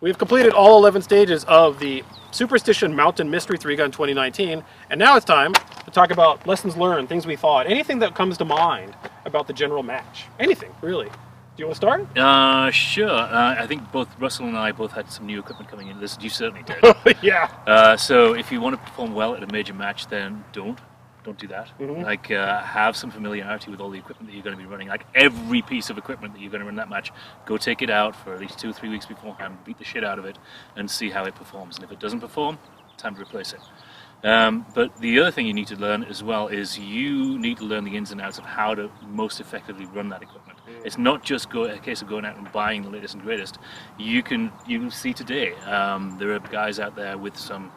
We've completed all 11 stages of the Superstition Mountain Mystery 3-Gun 2019, and now it's time to talk about lessons learned, things we thought, anything that comes to mind about the general match. Anything, really. Do you want to start? Sure. I think both Russell and I both had some new equipment coming into this. You certainly did. Yeah. So if you want to perform well at a major match, then don't do that. Like, have some familiarity with all the equipment that you're going to be running. Like, every piece of equipment that you're going to run that match, go take it out for at least 2 or 3 weeks beforehand, beat the shit out of it, and see how it performs. And if it doesn't perform, time to replace it. But the other thing you need to learn as well is you need to learn the ins and outs of how to most effectively run that equipment. It's not just a case of going out and buying the latest and greatest. You can see today there are guys out there with some,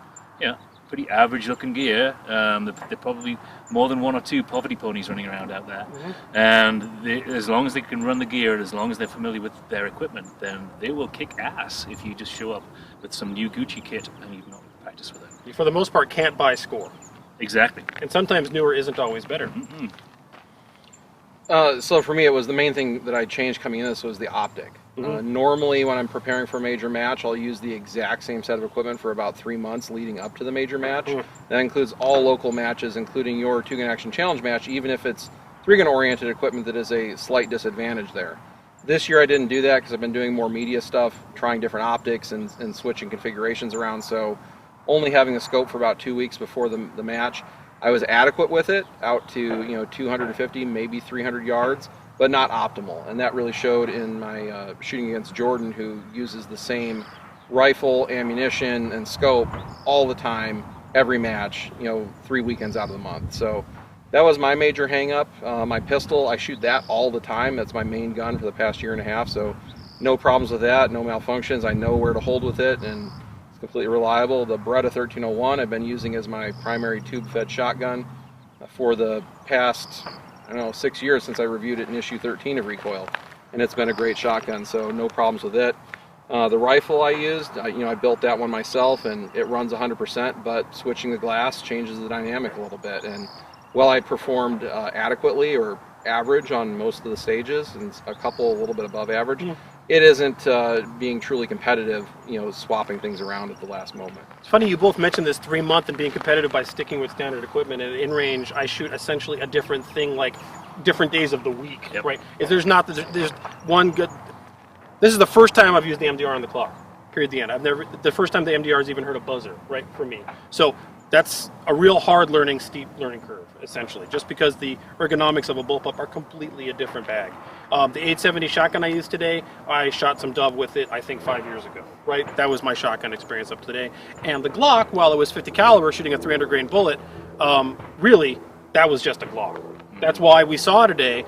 pretty average looking gear. They're probably more than 1 or 2 poverty ponies running around out there. And as long as they can run the gear, and as long as they're familiar with their equipment, then they will kick ass if you just show up with some new Gucci kit and you've not practiced with it. You, for the most part, can't buy score. Exactly. And sometimes newer isn't always better. So for me, it was the main thing that I changed coming in this was the optic. Normally when I'm preparing for a major match, I'll use the exact same set of equipment for about 3 months leading up to the major match. That includes all local matches, including your 2-Gun Action Challenge match, even if it's 3-gun oriented equipment that is a slight disadvantage there. This year I didn't do that because I've been doing more media stuff, trying different optics and switching configurations around, so only having a scope for about 2 weeks before the match, I was adequate with it, out to 250, maybe 300 yards, but not optimal. And that really showed in my shooting against Jordan, who uses the same rifle, ammunition, and scope all the time, every match, 3 weekends out of the month. So that was my major hang-up. My pistol, I shoot that all the time. That's my main gun for the past 1.5 years, so no problems with that, no malfunctions. I know where to hold with it, and completely reliable. The Beretta 1301 I've been using as my primary tube-fed shotgun for the past, 6 years since I reviewed it in issue 13 of Recoil, and it's been a great shotgun, so no problems with it. The rifle I used, I built that one myself, and it runs 100%, but switching the glass changes the dynamic a little bit. And while I performed adequately or average on most of the stages, and a couple a little bit above average, it isn't being truly competitive, swapping things around at the last moment. It's funny you both mentioned this 3-month and being competitive by sticking with standard equipment. And in range, I shoot essentially a different thing, like different days of the week, right? If there's one good. This is the first time I've used the MDR on the clock. Period. The end. The first time the MDR's even heard a buzzer, right? For me, so that's a real hard steep learning curve, essentially, just because the ergonomics of a bullpup are completely a different bag. The 870 shotgun I used today, I shot some dove with it, I think 5 years ago, right? That was my shotgun experience up to today. And the Glock, while it was 50 caliber, shooting a 300 grain bullet, really, that was just a Glock. That's why we saw today,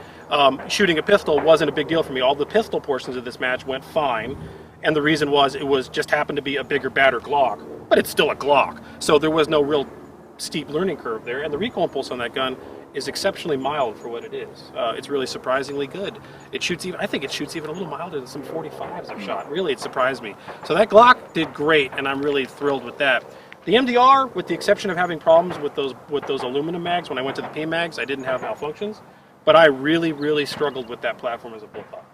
shooting a pistol wasn't a big deal for me. All the pistol portions of this match went fine. And the reason was it just happened to be a bigger, badder Glock, but it's still a Glock. So there was no real steep learning curve there. And the recoil impulse on that gun is exceptionally mild for what it is. It's really surprisingly good. I think it shoots even a little milder than some 45s I've shot. Really, it surprised me. So that Glock did great, and I'm really thrilled with that. The MDR, with the exception of having problems with those aluminum mags, when I went to the P mags, I didn't have malfunctions, but I really, really struggled with that platform as a bullpup.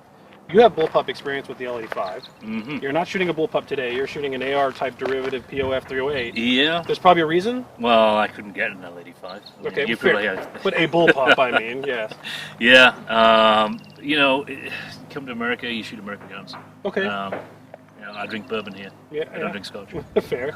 You have bullpup experience with the L85. You're not shooting a bullpup today. You're shooting an AR-type derivative POF 308. Yeah. There's probably a reason? Well, I couldn't get an L85. Okay, but a bullpup, I mean, yes. Yeah. Come to America, you shoot American guns. Okay. I drink bourbon here. Yeah, I don't drink scotch. Fair.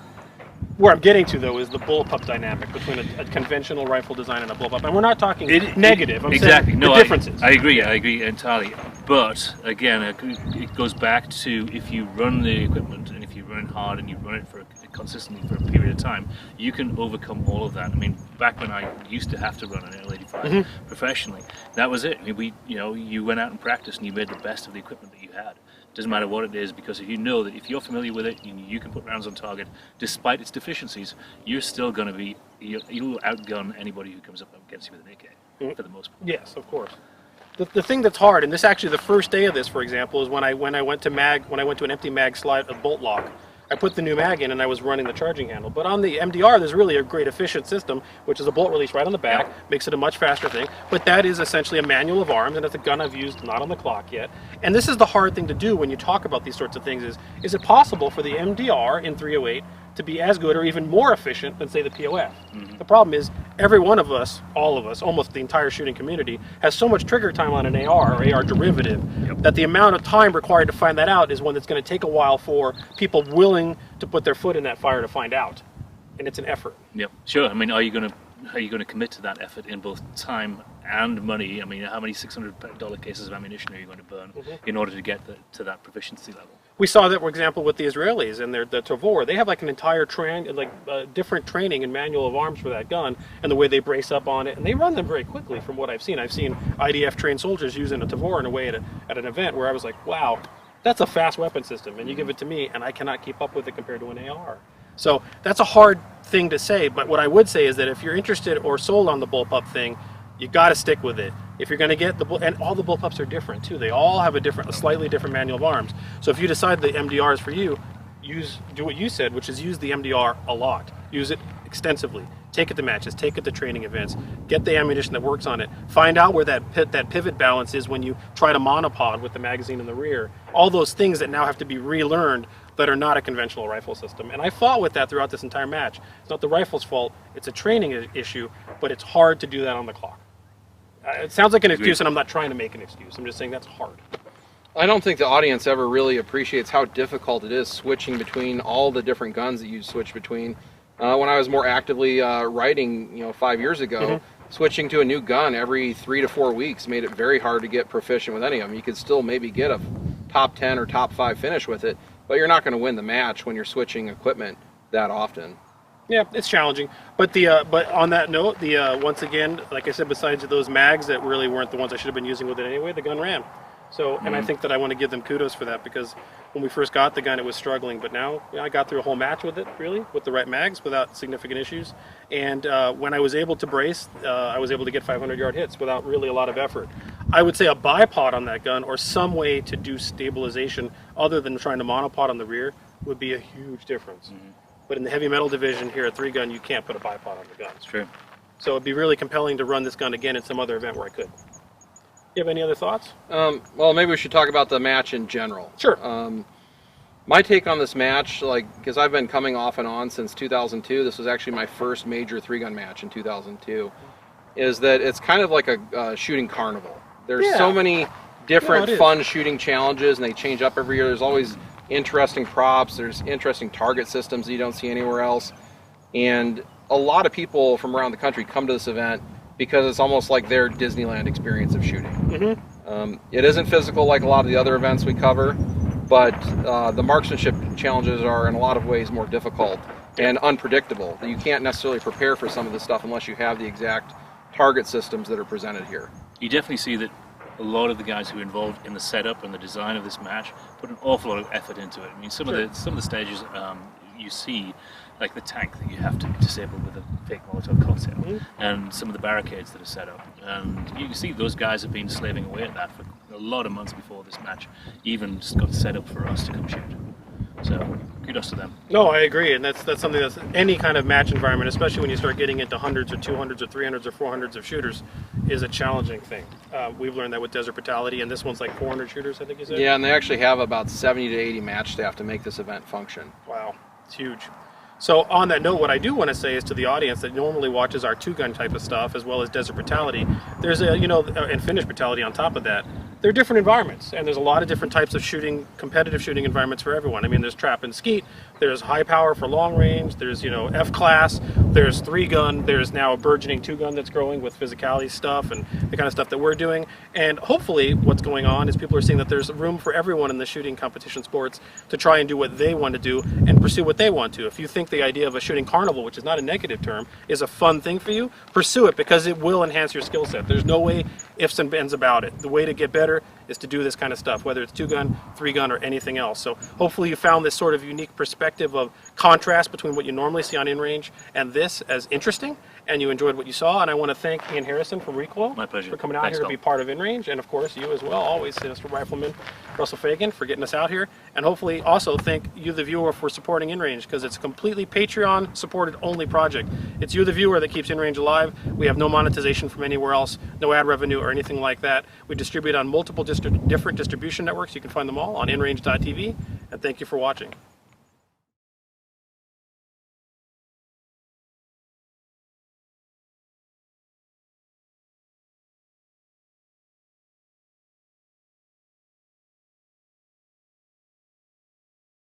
Where I'm getting to, though, is the bullpup dynamic between a conventional rifle design and a bullpup. And we're not talking negative. I'm exactly. saying the differences. I agree entirely. But, again, it goes back to if you run the equipment and if you run it hard and you run it consistently for a period of time, you can overcome all of that. I mean, back when I used to have to run an L85 professionally, that was it. I mean, you went out and practiced and you made the best of the equipment that you had. Doesn't matter what it is, because if you know that if you're familiar with it, you can put rounds on target, despite its deficiencies, you're still going to be, you'll outgun anybody who comes up against you with an AK, for the most part. Yes, of course. The thing that's hard, and this actually the first day of this, for example, is when I went to an empty mag slide, a bolt lock. I put the new mag in and I was running the charging handle. But on the MDR, there's really a great efficient system, which is a bolt release right on the back, makes it a much faster thing. But that is essentially a manual of arms, and it's a gun I've used not on the clock yet. And this is the hard thing to do when you talk about these sorts of things is it possible for the MDR in 308 to be as good or even more efficient than, say, the POF? The problem is every one of us, all of us, almost the entire shooting community, has so much trigger time on an AR or AR derivative that the amount of time required to find that out is one that's going to take a while for people willing to put their foot in that fire to find out. And it's an effort. Yep, sure. I mean, are you going to commit to that effort in both time and money? I mean, how many $600 cases of ammunition are you going to burn in order to get to that proficiency level? We saw that, for example, with the Israelis and the Tavor. They have like an entire different training and manual of arms for that gun and the way they brace up on it. And they run them very quickly from what I've seen. I've seen IDF trained soldiers using a Tavor in a way at an event where I was like, wow, that's a fast weapon system. And you give it to me and I cannot keep up with it compared to an AR. So that's a hard thing to say. But what I would say is that if you're interested or sold on the bullpup thing, you got to stick with it. If you're going to get and all the bullpups are different too. They all have a slightly different manual of arms. So if you decide the MDR is for you, do what you said, which is use the MDR a lot. Use it extensively. Take it to matches. Take it to training events. Get the ammunition that works on it. Find out where that pivot balance is when you try to monopod with the magazine in the rear. All those things that now have to be relearned that are not a conventional rifle system. And I fought with that throughout this entire match. It's not the rifle's fault. It's a training issue, but it's hard to do that on the clock. It sounds like an excuse, and I'm not trying to make an excuse. I'm just saying that's hard. I don't think the audience ever really appreciates how difficult it is switching between all the different guns that you switch between. When I was more actively writing, 5 years ago, switching to a new gun every 3 to 4 weeks made it very hard to get proficient with any of them. You could still maybe get a top 10 or top 5 finish with it, but you're not going to win the match when you're switching equipment that often. Yeah, it's challenging. But but on that note, once again, like I said, besides those mags that really weren't the ones I should have been using with it anyway, the gun ran. So, and I think that I want to give them kudos for that, because when we first got the gun, it was struggling. But now I got through a whole match with it, really, with the right mags without significant issues. And when I was able to brace, I was able to get 500-yard hits without really a lot of effort. I would say a bipod on that gun or some way to do stabilization other than trying to monopod on the rear would be a huge difference. But in the heavy metal division here at 3-Gun, you can't put a bipod on the gun. It's true. So it'd be really compelling to run this gun again at some other event where I could. You have any other thoughts? Well, maybe we should talk about the match in general. Sure. My take on this match, because I've been coming off and on since 2002, this was actually my first major 3-Gun match in 2002, is that it's kind of like a shooting carnival. There's so many different fun shooting challenges, and they change up every year. There's always interesting props, there's interesting target systems that you don't see anywhere else, and a lot of people from around the country come to this event because it's almost like their Disneyland experience of shooting. It isn't physical like a lot of the other events we cover, but the marksmanship challenges are in a lot of ways more difficult and unpredictable. You can't necessarily prepare for some of this stuff unless you have the exact target systems that are presented here. You definitely see that a lot of the guys who are involved in the setup and the design of this match put an awful lot of effort into it. I mean, some of the stages you see, like the tank that you have to disable with a fake Molotov cocktail, and some of the barricades that are set up, and you can see those guys have been slaving away at that for a lot of months before this match even got set up for us to come shoot. So kudos to them. No, I agree, and that's something that's any kind of match environment, especially when you start getting into hundreds or 200s or 300s or 400s of shooters, is a challenging thing. We've learned that with Desert Brutality, and this one's like 400 shooters, I think you said? Yeah, and they actually have about 70 to 80 match staff to make this event function. Wow, it's huge. So on that note, what I do want to say is to the audience that normally watches our 2-Gun type of stuff, as well as Desert Brutality, there's and Finnish Brutality on top of that. They're different environments, and there's a lot of different types of shooting, competitive shooting environments for everyone. I mean, there's trap and skeet, there's high power for long range, there's F-class, there's 3-Gun, there's now a burgeoning 2-Gun that's growing with physicality stuff and the kind of stuff that we're doing. And hopefully what's going on is people are seeing that there's room for everyone in the shooting competition sports to try and do what they want to do and pursue what they want to. If you think the idea of a shooting carnival, which is not a negative term, is a fun thing for you, pursue it, because it will enhance your skill set. There's no way ifs and buts about it. The way to get better is to do this kind of stuff, whether it's 2-gun, 3-gun, or anything else. So hopefully you found this sort of unique perspective of contrast between what you normally see on InRange and this as interesting, and you enjoyed what you saw. And I want to thank Iain Harrison from Recoil My pleasure. for coming out Thanks, here to be part of InRange, and of course you as well, always Sinistral Rifleman Russell Phagan, for getting us out here, and hopefully also thank you, the viewer, for supporting InRange, because it's a completely Patreon supported only project. It's you, the viewer, that keeps InRange alive. We have no monetization from anywhere else, no ad revenue or anything like that. We distribute on multiple different distribution networks. You can find them all on InRange.tv, and thank you for watching.